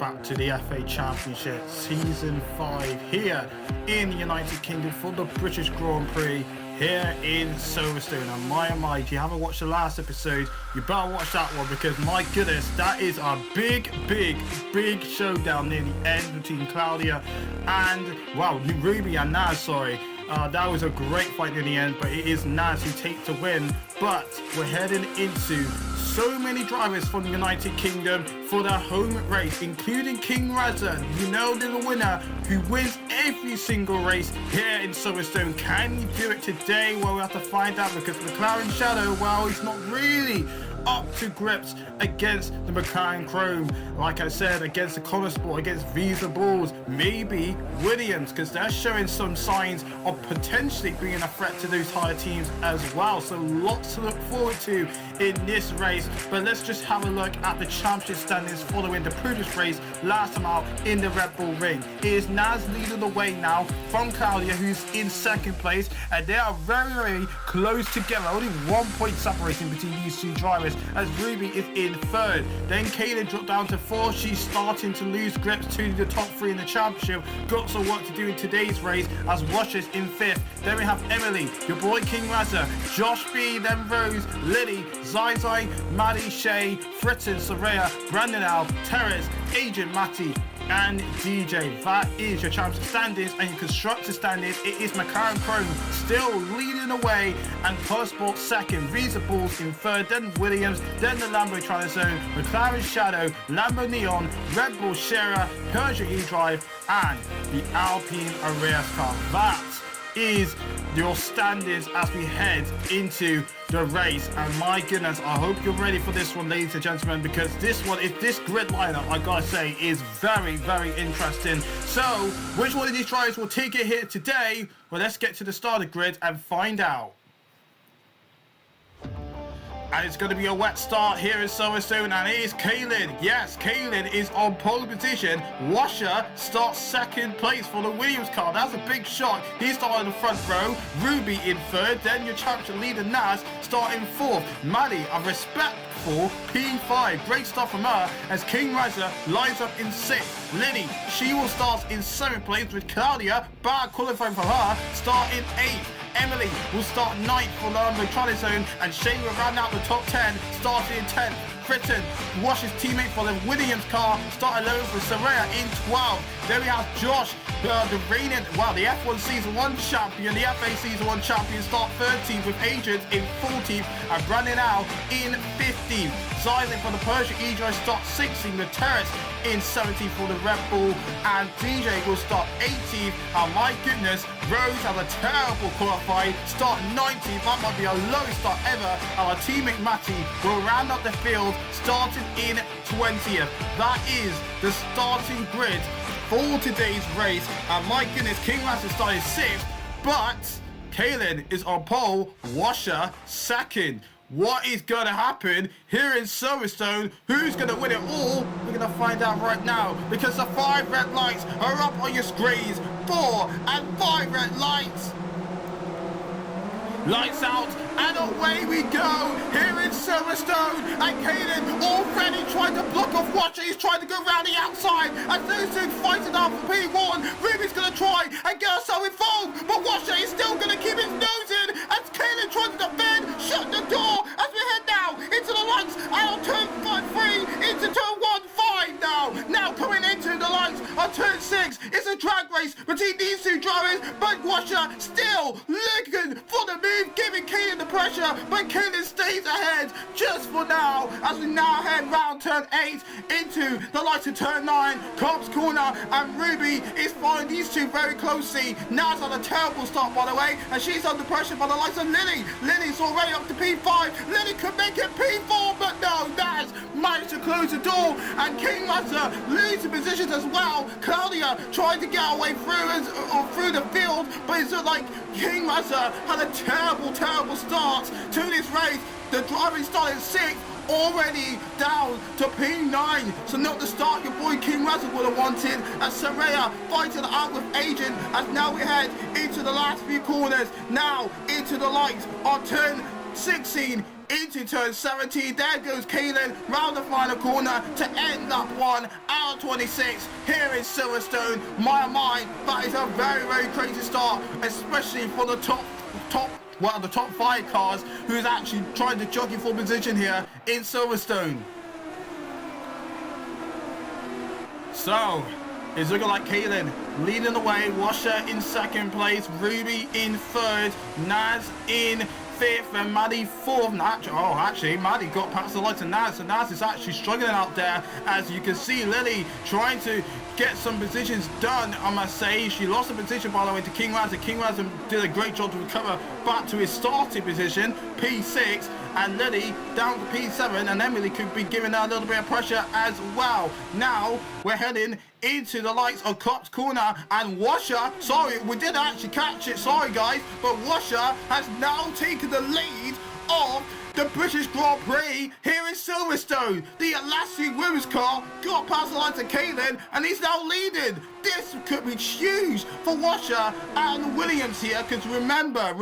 back to the FA Championship Season 5 here in the United Kingdom for the British Grand Prix here in Silverstone. And my, if you haven't watched the last episode, you better watch that one, because my goodness, that is a big showdown near the end between Claudia and, well, Ruby and Naz, sorry. That was a great fight in the end, but it is Naz who takes the win. But we're heading into so many drivers from the United Kingdom for their home race, including King Reza, you know, the winner who wins every single race here in Silverstone. Can he do it today? Well, we have to find out, because McLaren Shadow, well, he's not really up to grips against the McLaren Chrome. Like I said, against the Motorsport, against Visa Bulls, maybe Williams, because they're showing some signs of potentially being a threat to those higher teams as well. So lots to look forward to in this race. But let's just have a look at the championship standings following the previous race last time out in the Red Bull Ring. It is Naz leading the way now from Claudia, who's in second place, and they are very close together, only 1 point separating between these two drivers, as Ruby is in third. Then Kaylin dropped down to fourth. She's starting to lose grips to the top three in the championship. Got some work to do in today's race, as Wondershare is in fifth. Then we have Emily, your boy King Reza, Josh B, then Rose, Lily, Zai, Maddie, Shay, Fritten, Soraya, Brandon Al, Teres, Agent Matty, and DJ. That is your championship standings, and your constructor standings. It is McLaren Chrome still leading the way, and Motorsport second, Visa Bulls in third, then Williams, then the Lambo Tranzone, McLaren Shadow, Lambo Neon, Red Bull Shera, Peugeot E-Drive, and the Alpine Arias car. That is your standings as we head into the race. And my goodness, I hope you're ready for this one, ladies and gentlemen, because this grid lineup, I gotta say, is very interesting. So which one of these drivers will take it here today? Well, let's get to the starter grid and find out. And it's going to be a wet start here in Silverstone, and it is Kaylin. Yes, Kaylin is on pole position. Washer starts second place for the Williams car. That's a big shot. He started in the front row. Ruby in third. Then your championship leader Naz starting fourth. Maddie, a respectful P5. Great stuff from her, as King Reza lines up in sixth. Lily, she will start in seventh place, with Claudia, bad qualifying for her, start in eighth. Emily will start 9th for the Lambo Tranzone, and Shane will round out the top 10, starting in 10th. Fritten, Wash's teammate for the Williams car, started 11th for Soraya in 12th. Then we have Josh, the reigning, the F1 Season 1 champion, the FA Season 1 champion, start 13th with Agents in 14th, and Brandon Al in 15th. Zyling for the Peugeot E-Drive start 16th, with Terrace in 17th for the Red Bull, and DJ will start 18th. And my goodness, Rose has a terrible qualifying, start 19th. That might be a low start ever. And our teammate Matty will round up the field, starting in 20th. That is the starting grid for today's race. And my goodness, King Rats is starting 6th, but Kaylin is on pole, Washer second. What is going to happen here in Silverstone? Who's going to win it all? We're going to find out right now, because the 5 red lights are up on your screens. 4 and 5 red lights. Lights out, and away we go here in Silverstone. And Kaylin already trying to block off Watcher. He's trying to go round the outside, and those two fighting out for P1. Ruby's going to try and get herself involved, but Watcher is still going to keep his nose in as Kaylin tries to defend. Shut the door as we head now into the lights, and on turn 3 into turn 1, 5 now. Now coming into the lights on turn 6. It's a drag race between these two drivers, but Watcher still looking for the move, giving Kaylin the pressure, but Kaylin stays ahead just for now, as we now head round turn 8 into the lights of turn 9, Cobb's corner, and Ruby is following these two very closely. Naz on a terrible start, by the way, and she's under pressure by the likes of Lily. Lily's already up to P5. Lily could make it P4, but no, Naz managed to close the door, and King Rata losing positions as well. Claudia trying to get her way through the field, but it's like King Rata had a terrible start to this race. The driving started 6th, already down to P9. So not the start your boy King Rata would have wanted, as Soraya fighting out with Agent, as now we head into the last few corners, now into the lights on turn 16. into turn 17. There goes Kaylin round the final corner to end lap 1 out of 26 here in Silverstone. My, that is a very, very crazy start, especially for the top 5 cars who's actually trying to jockey for position here in Silverstone. So it's looking like Kaylin leading the way, Washer in second place, Ruby in third, Naz in fifth, and Maddie fourth. Actually, Maddie got past the lights of Naz, so Naz is actually struggling out there. As you can see, Lily trying to get some positions done, I must say. She lost a position, by the way, to King Razza. King Razza did a great job to recover back to his starting position, P6, and Lily down to P7, and Emily could be giving her a little bit of pressure as well. Now we're heading into the lights of Cops Corner, and Washer, sorry, we didn't actually catch it, sorry guys, but Washer has now taken the lead of the British Grand Prix here in Silverstone. The Elastic women's car got past the lines of Kaylin, and he's now leading. This could be huge for Washer and Williams here, because remember,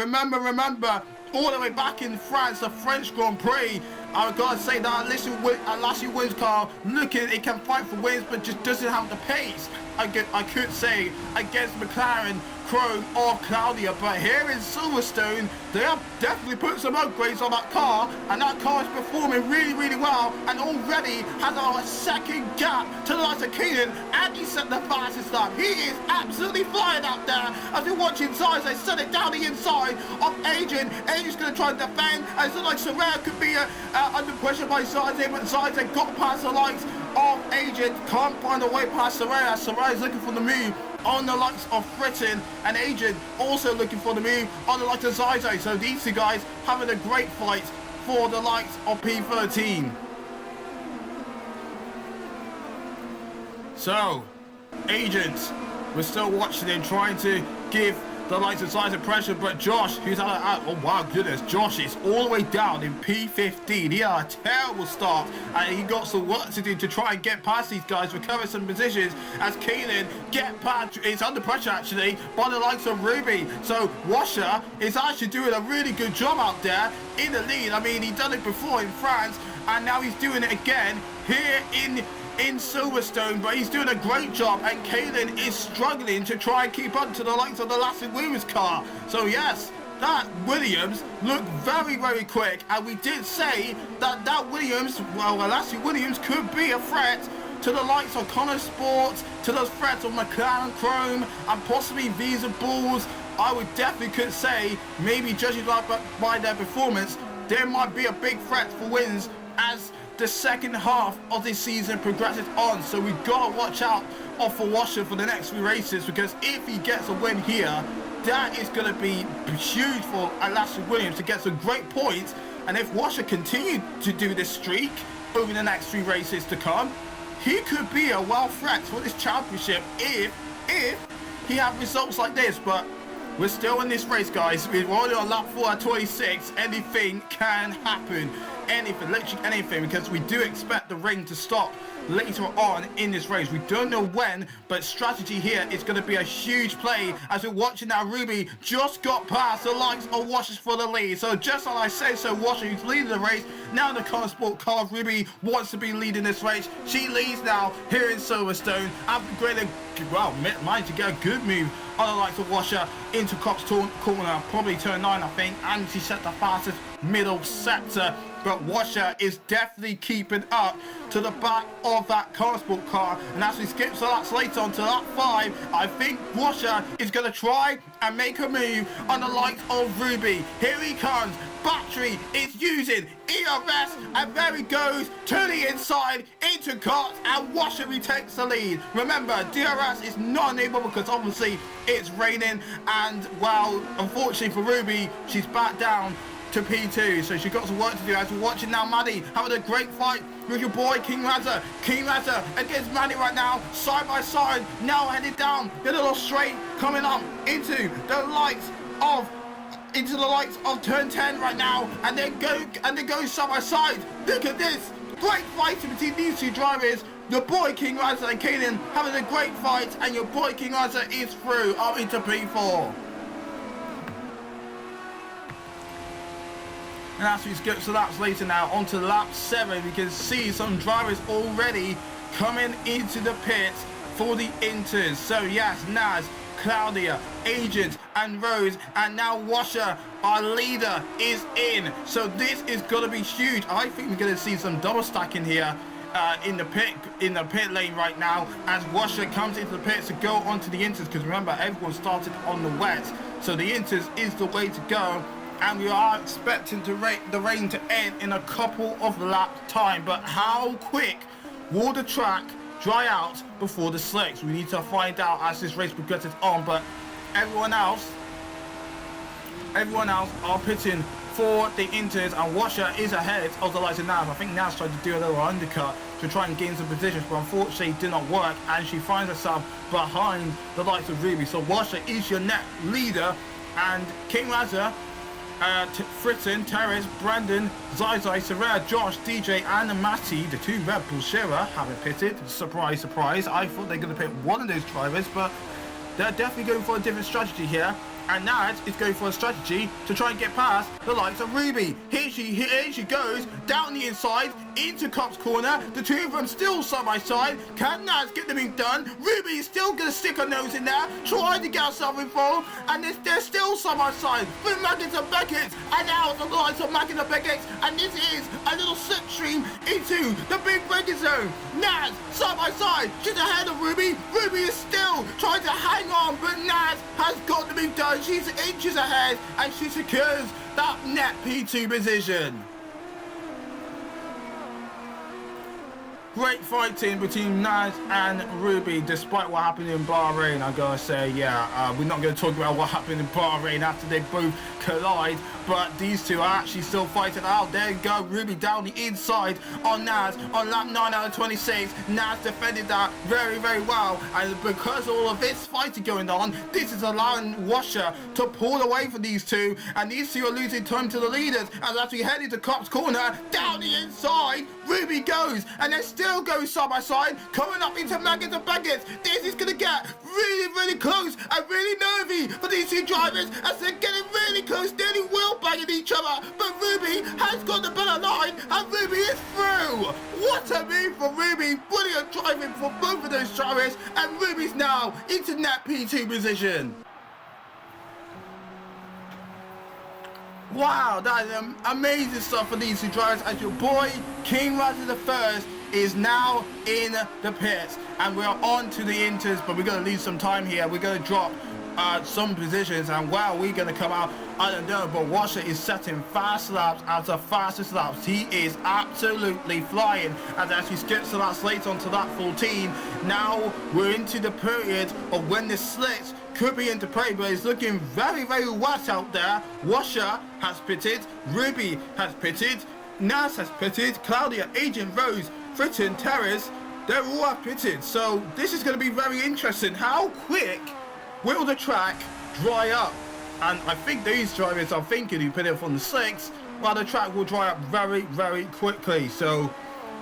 all the way back in France, the French Grand Prix, I've got to say that Elastic women's car, looking, it can fight for wins, but just doesn't have the pace, I could say, against McLaren Chrome of Claudia. But here in Silverstone, they have definitely put some upgrades on that car, and that car is performing really, really well, and already has a second gap to the likes of Keenan, and he set the fastest lap. He is absolutely flying out there. As we watch inside, they set it down the inside of Adrian. Adrian's going to try and defend, and it's not like Soraya could be under pressure by Zaze, but Zaze got past the likes of Adrian, can't find a way past Soraya. Soraya's looking for the move on the likes of Fritton, and Adrian also looking for the move on the likes of Zaze. So these two guys having a great fight for the likes of P13. So, Agents, we're still watching him, trying to give the likes of Zaze pressure, but Josh, who's oh wow, goodness, Josh is all the way down in P15. He had a terrible start, and he got some work to do to try and get past these guys, recover some positions, as Keelan get past, is under pressure actually by the likes of Ruby. So Washer is actually doing a really good job out there in the lead. I mean, he done it before in France, and now he's doing it again here in Silverstone, but he's doing a great job, and Kaylin is struggling to try and keep up to the likes of the Elastic Williams car. So yes, that Williams looked very, very quick, and we did say that Williams, well, Elastic Williams could be a threat to the likes of Motorsport, to the threats of McLaren Chrome, and possibly Visa Bulls. I would definitely could say, maybe judging by their performance, there might be a big threat for wins as the second half of this season progresses on. So we've got to watch out for Washer for the next few races, because if he gets a win here, that is going to be huge for Elastic Williams to get some great points. And if Washer continued to do this streak over the next 3 races to come, he could be a wild threat for this championship if he had results like this. But we're still in this race, guys. We're already on lap 4 at 26. Anything can happen. Anything, literally anything, because we do expect the ring to stop later on in this race. We don't know when, but strategy here is going to be a huge play, as we're watching now. Ruby just got past the likes of Washers for the lead. So just like I say, so Washer, who's leading the race, now the Motorsport car of Ruby wants to be leading this race. She leads now here in Silverstone, after great, well, managed to get a good move on the likes of Washer into Cox corner, probably turn 9, I think, and she set the fastest middle sector. But Washer is definitely keeping up to the back of that Motorsport car, and as we skip so that's later on to lap 5, I think Washer is going to try and make a move on the likes of Ruby. Here he comes. Battery is using ERS, and there he goes to the inside into Cox, and Washer retakes the lead. Remember, DRS is not enabled because obviously it's raining, and well, unfortunately for Ruby, she's back down to P2, so she's got some work to do. As we're watching now, Maddie having a great fight with your boy King Razza. King Razza against Maddie right now, side by side, now headed down the little straight, coming up into the lights of turn 10 right now, and they go side by side. Look at this great fight between these two drivers. Your boy King Razza and Kaden having a great fight, and your boy King Razza is through up into P4. And as we skip to laps later now, onto lap 7, we can see some drivers already coming into the pits for the Inters. So yes, Naz, Claudia, Agent and Rose, and now Washer, our leader, is in. So this is going to be huge. I think we're going to see some double stacking here in the pit lane right now, as Washer comes into the pits to go onto the Inters, because remember, everyone started on the wet, so the Inters is the way to go. And we are expecting the rain to end in a couple of lap time. But how quick will the track dry out before the slicks? We need to find out as this race progresses on. But everyone else are pitting for the Inters, and Washer is ahead of the likes of Naz. I think Naz tried to do a little undercut to try and gain some positions, but unfortunately it did not work, and she finds herself behind the likes of Ruby. So Washer is your net leader, and King Razza, Fritten, Terrace, Brandon, Zai, Sarah, Josh, DJ and Matty, the two Red Bull Shira, haven't pitted. Surprise, surprise. I thought they were going to pit one of those drivers, but they're definitely going for a different strategy here. And Naz is going for a strategy to try and get past the likes of Ruby. Here she goes, down the inside, into Cop's corner. The two of them still side by side. Can Naz get them done? Ruby is still going to stick her nose in there, trying to get herself involved. And they're still side by side with Maggins and Beckett. And now it's the likes of Maggins and Beckett. And this is a little slipstream into the big braking zone. Naz, side by side, she's ahead of Ruby. Ruby is still trying to hang on, but Naz has got to be done. She's inches ahead, and she secures that net P2 position. Great fighting between Naz and Ruby, despite what happened in Bahrain. I gotta say, yeah, we're not going to talk about what happened in Bahrain after they both collide, but these two are actually still fighting out. There you go, Ruby down the inside on Naz on lap 9 out of 26. Naz defended that very, very well, and because all of this fighting going on, this is allowing Washer to pull away from these two, and these two are losing time to the leaders. And as we head into Cop's corner, down the inside, Ruby goes, and they're still going side by side, coming up into Maggins and Beckett. This is going to get really, really close and really nervy for these two drivers, as they're getting really close, nearly wheel banging each other. But Ruby has got the better line, and Ruby is through. What a move for Ruby. Brilliant driving for both of those drivers, and Ruby's now into net P2 position. Wow, that is amazing stuff for these two drivers, as your boy King Razza the First is now in the pits, and we're on to the Inters, but we're going to leave some time here. We're going to drop some positions, and wow, we're going to come out, I don't know, but Washer is setting fast laps as the fastest laps. He is absolutely flying, and as he skips the laps later onto that 14, now we're into the period of when the slicks could be into play, but it's looking very, very wet out there. Washer has pitted, Ruby has pitted, Naz has pitted, Claudia, Agent, Rose, Fritten, Terrace, they're all pitted. So this is going to be very interesting. How quick will the track dry up? And I think these drivers are thinking who put it on the 6, well, the track will dry up very, very quickly. So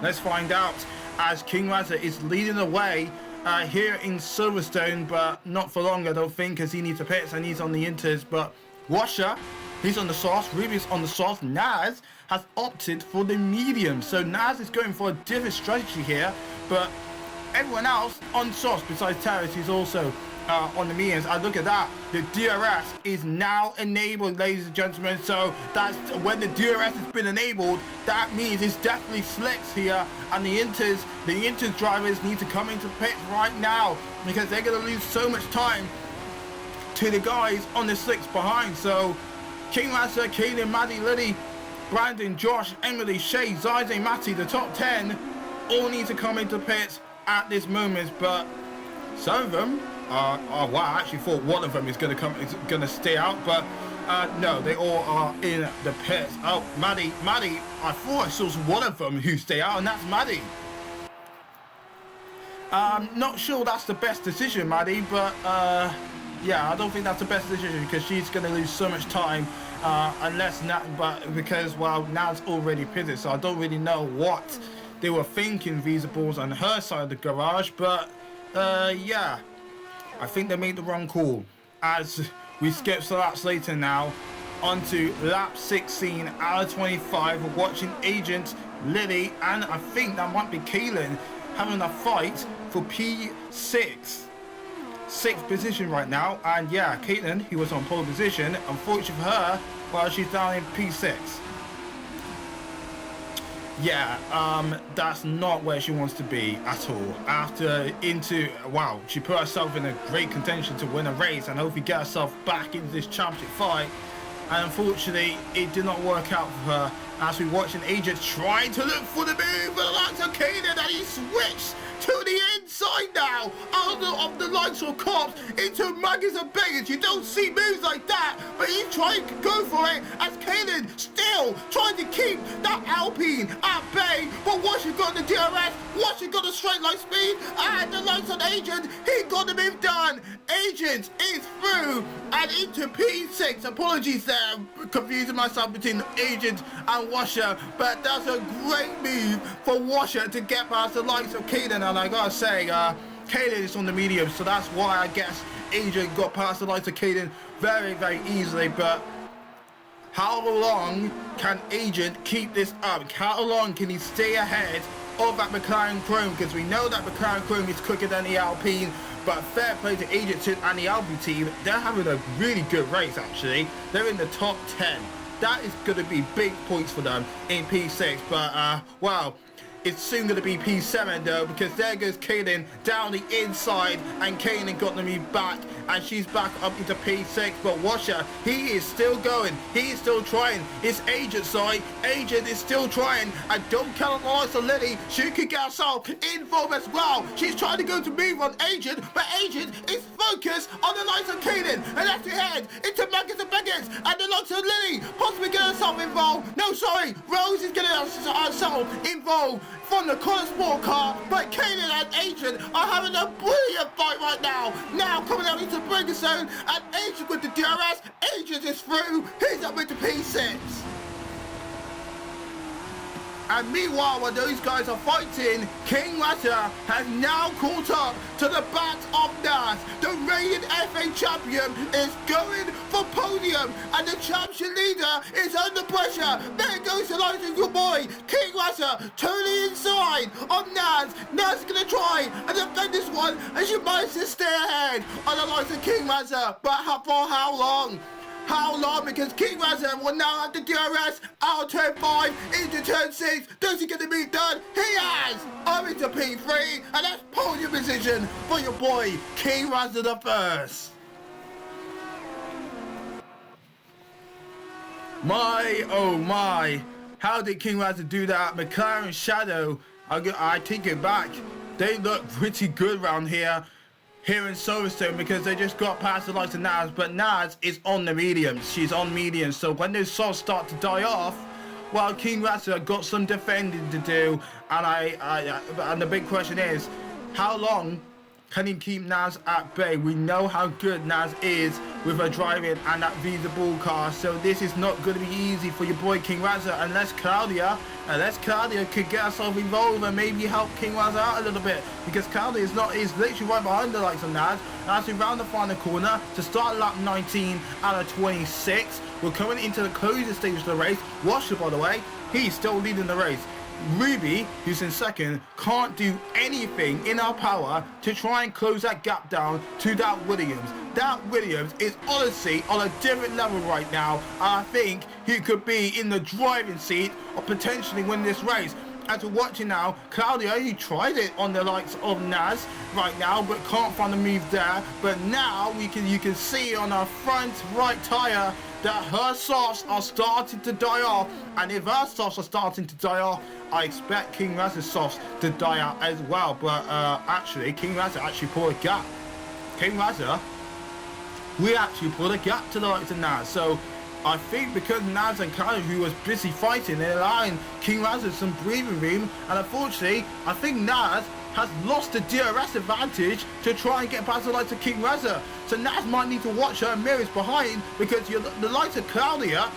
let's find out, as King Razza is leading the way here in Silverstone, but not for long, I don't think, because he needs the pits and he's on the Inters. But Washer, he's on the soft, Ruby's on the soft. Naz has opted for the medium, so Naz is going for a different strategy here, but everyone else on soft besides Terrace, who's also on the mediums. And look at that, the DRS is now enabled, ladies and gentlemen. So that's when the DRS has been enabled, that means it's definitely slicks here, and the Inters drivers need to come into pit right now, because they're going to lose so much time to the guys on the slicks behind. So King Razza, Kaden, Maddie, Liddy, Brandon, Josh, Emily, Shay, Zaide, Matty, the top 10 all need to come into pits at this moment, but some of them are, oh wow, I actually thought one of them is going to stay out, but no, they all are in the pits. Oh, Maddie, I thought I saw one of them who stay out, and that's Maddie. Not sure that's the best decision, Maddie, but yeah, I don't think that's the best decision, because she's going to lose so much time unless because, well, Nad's already pitted, so I don't really know what they were thinking Visibles on her side of the garage, but yeah, I think they made the wrong call. As we skip some laps later now, onto lap 16 out of 25. We're watching Agent, Lily, and I think that might be Kaylin having a fight for P6. 6th position right now. And yeah, Caitlin, who was on pole position, unfortunately for her, well, she's down in P6. Yeah, that's not where she wants to be at all. Wow, she put herself in a great contention to win a race and hopefully get herself back into this championship fight. And unfortunately, it did not work out for her as we watch an agent trying to look for the move for the likes of Kaden, and he switched to the inside now out of the likes of cops into Maggie's and Beggars. You don't see moves like that, but he's trying to go for it as Kaden still trying to keep that Alpine at bay. But once you've got the DRS, once you've got the straight line speed, and the likes of Agent, he got the move done. Agent is through and into P6. Apologies there, I'm confusing myself between Agent and Washer, but that's a great move for Washer to get past the likes of Kaden. And I gotta say, Kaden is on the medium, so that's why I guess Agent got past the likes of Kaden very, very easily. But how long can Agent keep this up? How long can he stay ahead of that McLaren Chrome? Because we know that McLaren Chrome is quicker than the Alpine. But fair play to Agent and the Alpine team. They're having a really good race, actually. They're in the top 10. That is going to be big points for them in P6. But, wow, it's soon going to be P7, though, because there goes Kaden down the inside, and Kaden got the move back, and she's back up into P6. But Washer, he is still going. He is still trying. It's Agent's side. Agent is still trying. And don't count on the likes of Lily. She could get herself involved as well. She's trying to go to move on Agent, but Agent is focused on the likes of Kaden. And that's ahead into Maggis and Beggars. And the likes of Lily possibly getting herself involved. No, sorry. Rose is getting herself involved from the Motorsport car, but Kaden and Agent are having a brilliant fight right now. Now coming out into breaker zone, and Agent with the DRS. Agent is through. He's up into P6. And meanwhile, while those guys are fighting, King Rata has now caught up to the back of Nas. The reigning FA champion is going for podium, and the championship leader is under pressure. There goes the light of your boy, King Rata, turning inside on Nas. Nas is going to try and defend this one, and she might just stay ahead on the likes of King Rata. But for how long? How long? Because King Razan will now have the DRS out of turn 5 into turn 6. Does he get the move done? He has! Up into P3, and that's podium position for your boy, King Razan the first. My, oh my. How did King Razan do that? McLaren Shadow, I take it back. They look pretty good around here in Silverstone, because they just got past the likes of Naz, but Naz is on the mediums. She's on mediums, so when those softs start to die off, well, King Rata got some defending to do, and and the big question is, how long can he keep Naz at bay? We know how good Naz is with her driving and that Visa Ball car, so this is not going to be easy for your boy King Rata unless Claudia could get herself involved and maybe help King Rata out a little bit, because Claudia is literally right behind the likes of Naz. And as we round the final corner to start lap 19 out of 26, we're coming into the closing stage of the race. Washer, by the way, he's still leading the race. Ruby, who's in second, can't do anything in our power to try and close that gap down to that Williams. That Williams is honestly on a different level right now. I think he could be in the driving seat or potentially win this race. As we're watching now, Claudia, he tried it on the likes of Naz right now, but can't find the move there. But now you can see on our front right tyre that her softs are starting to die off. And if her softs are starting to die off, I expect King Raz's softs to die out as well. But actually, King Raza actually pulled a gap. King Raza, we actually pulled a gap to the likes of Naz. So I think because Naz and Claudia, who was busy fighting, they're allowing King Razan some breathing room. And unfortunately, I think Naz has lost the DRS advantage to try and get past the likes of King Razan. So Naz might need to watch her mirrors behind, because the likes of Claudia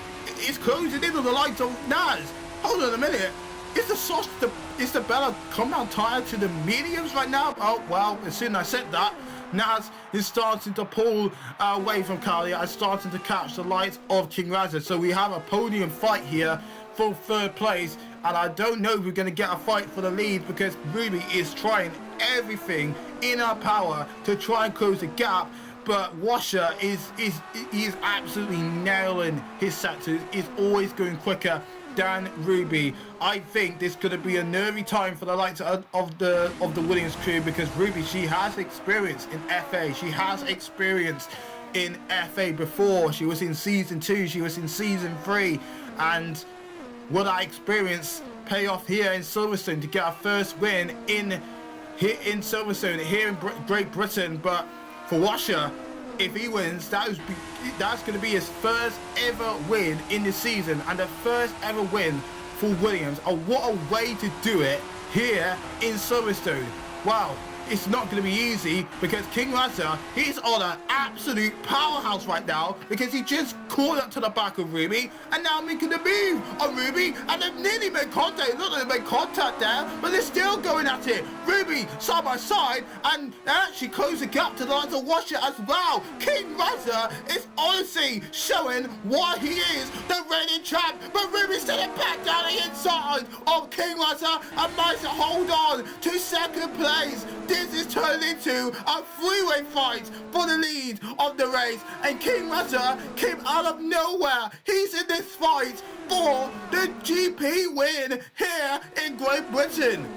is closing in on the likes of Naz. Hold on a minute. Is the better compound tire to the mediums right now? Oh, well, as soon as I said that, Naz is starting to pull away from Claudia and starting to catch the light of King Razza. So we have a podium fight here for 3rd place, and I don't know if we're going to get a fight for the lead because Ruby is trying everything in her power to try and close the gap. But Washer is absolutely nailing his sectors. He's always going quicker than Ruby. I think this could be a nervy time for the likes of the Williams crew, because Ruby, she has experience in FA. She has experience in FA before. She was in season 2. She was in season 3, and will that experience pay off here in Silverstone to get our first win in Silverstone here in Great Britain? But for Washer, if he wins, that's going to be his first ever win in the season, and the first ever win for Williams. And what a way to do it here in Silverstone. Wow, it's not going to be easy, because King Razza, he's on an absolute powerhouse right now, because he just caught up to the back of Ruby and now making the move on Ruby, and they've nearly made contact. Look, they made contact there, but they're still going at it. Ruby side by side, and they actually close the gap to the likes of Washer as well. King Razza is honestly showing why he is the reigning champ, but Ruby's sitting back down the inside of King Razza and managed to hold on to 2nd place. This is turned into a 3-way fight for the lead of the race, and King Razza came out of nowhere. He's in this fight for the GP win here in Great Britain.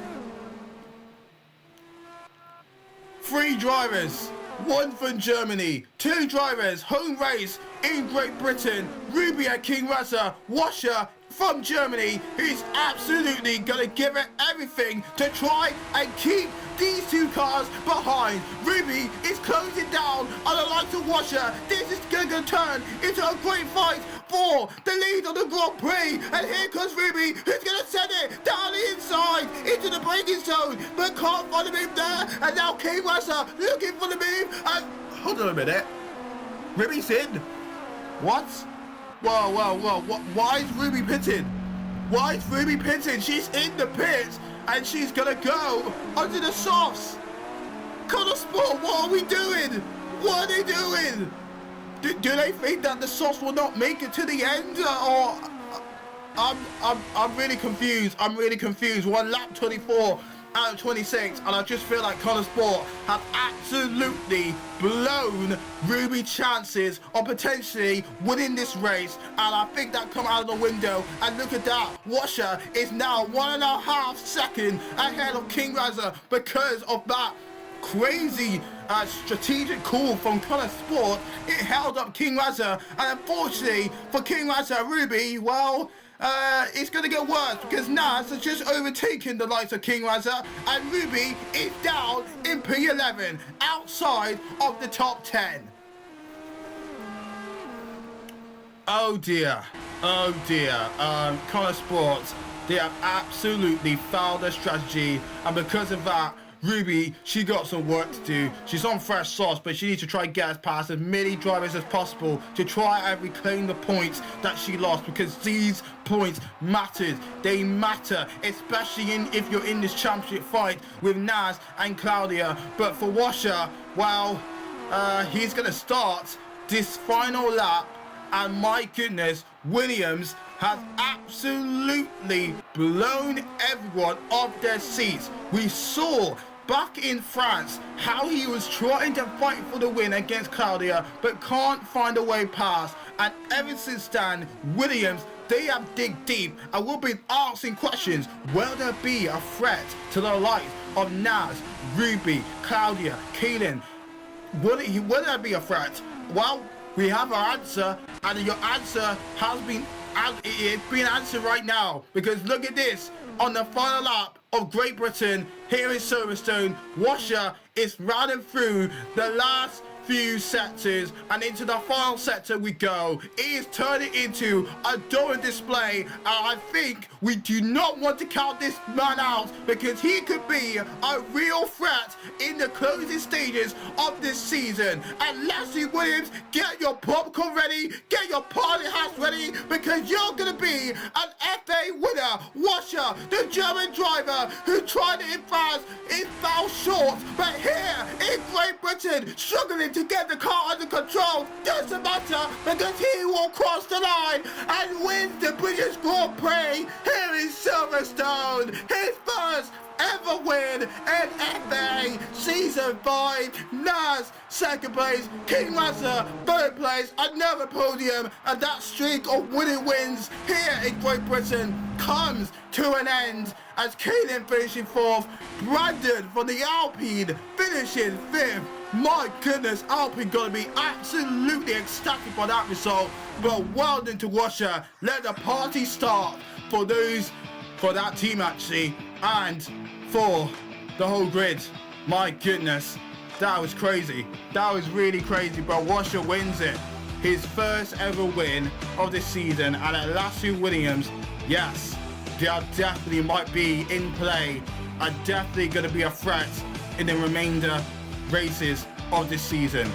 3 drivers, 1 from Germany, 2 drivers, home race in Great Britain. Ruby and King Razza. Washer from Germany, who's absolutely gonna give it everything to try and keep these 2 cars behind. Ruby is closing down on the likes of Washer. This is gonna turn into a great fight for the lead of the Grand Prix, and here comes Ruby, who's gonna send it down the inside into the braking zone, but can't find the move there. And now King Razza looking for the move, and hold on a minute, Ruby's in. What? Whoa, why is Ruby pitting? Why is Ruby pitting? She's in the pits, and she's gonna go under the softs. Motorsport, what are we doing? What are they doing? Do they think that the softs will not make it to the end? Or I'm really confused. I'm really confused. We're on lap 24 out of 26, and I just feel like Motorsport have absolutely blown Ruby's chances of potentially winning this race, and I think that come out of the window. And look at that, Washer is now 1.5 seconds ahead of King Razza because of that crazy strategic call from Motorsport. It held up King Razza, and unfortunately for King Razza, Ruby, well, it's going to get worse, because Naz has just overtaken the likes of King Razza, and Ruby is down in P11, outside of the top 10. Oh dear, oh dear. Motorsport, they have absolutely fouled their strategy, and because of that, Ruby, she got some work to do. She's on fresh sauce, but she needs to try and get us past as many drivers as possible to try and reclaim the points that she lost, because these points matter. They matter, especially if you're in this championship fight with Naz and Claudia. But for Washer, well, he's going to start this final lap, and my goodness, Williams has absolutely blown everyone off their seats. We saw back in France how he was trying to fight for the win against Claudia, but can't find a way past. And ever since then, Williams, they have dig deep and will be asking questions. Will there be a threat to the likes of Naz, Ruby, Claudia, Kaylin? Will there be a threat? Well, we have our answer, and your answer has been answered right now, because look at this. On the final lap of Great Britain here in Silverstone, Washer is running through the last few sectors, and into the final sector we go. It is turning into a dueling display, and I think we do not want to count this man out, because he could be a real threat in the closing stages of this season. And Lassie Williams, get your popcorn ready, get your party hats ready, because you're going to be an FA winner. Washer, the German driver who tried it in France, it fell short, but here in Great Britain, struggling to get the car under control, doesn't matter, because he will cross the line and win the British Grand Prix here in Silverstone. His first ever win in FA Season 5. Nas, second place. King Razor, third place. Another podium, and that streak of winning wins here in Great Britain comes to an end as Kaelin finishing fourth. Brandon from the Alpine finishing fifth. My goodness, Alpine gonna be absolutely ecstatic by that result. But well done to Washer. Let the party start for that team actually, and for the whole grid. My goodness, that was crazy. That was really crazy, but Washer wins it. His first ever win of this season, and at Lassie Williams, yes, they are definitely might be in play, are definitely going to be a threat in the remainder races of this season.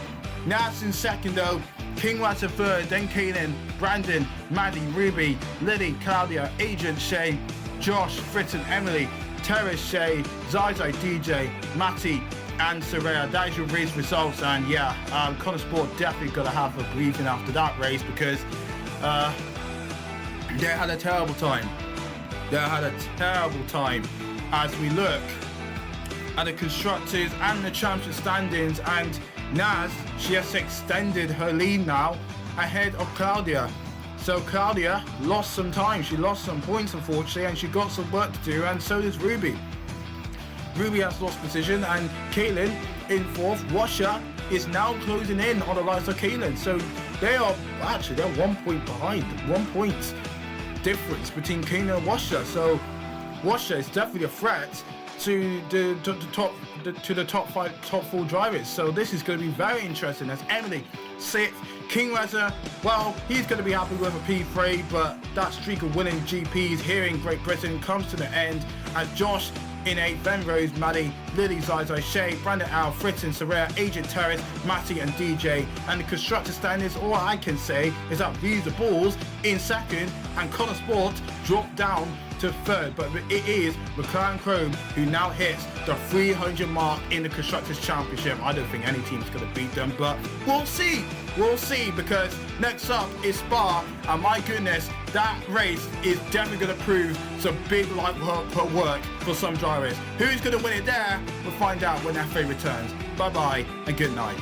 Nas in second though, King Razor third, then Kaelin, Brandon, Maddie, Ruby, Lily, Claudia, Agent, Shay, Josh, Fritton, Emily, Terrace, Shay, Zai, DJ, Matty, and Soraya. That is your race results, and yeah, Motorsport definitely got to have a briefing after that race, because they had a terrible time. They had a terrible time as we look at the constructors and the championship standings, and Naz, she has extended her lead now ahead of Claudia. So Claudia lost some time, she lost some points unfortunately, and she got some work to do, and so does Ruby. Ruby has lost position, and Kaelin in fourth. Washer is now closing in on the likes of Kaelin, so they're 1 point behind, 1 point difference between Kaelin and Washer. So Washer is definitely a threat to the top four drivers. So this is going to be very interesting as Emily sixth. King Razor, well, he's going to be happy with a P3, but that streak of winning GPs here in Great Britain comes to the end as Josh in 8th, then Rose, Maddie, Lily, Zai, Shay, Brandon, Al, Fritton, Soraya, Agent, Terrace, Matty and DJ. And the constructor standings, all I can say is that these are Balls in second, and Motorsport dropped down to third, but it is McLaren Chrome who now hits the 300 mark in the Constructors Championship. I don't think any team's going to beat them, but we'll see, because next up is Spa, and my goodness, that race is definitely going to prove some big light work for some drivers. Who's going to win it there? We'll find out when FA returns. Bye bye and good night.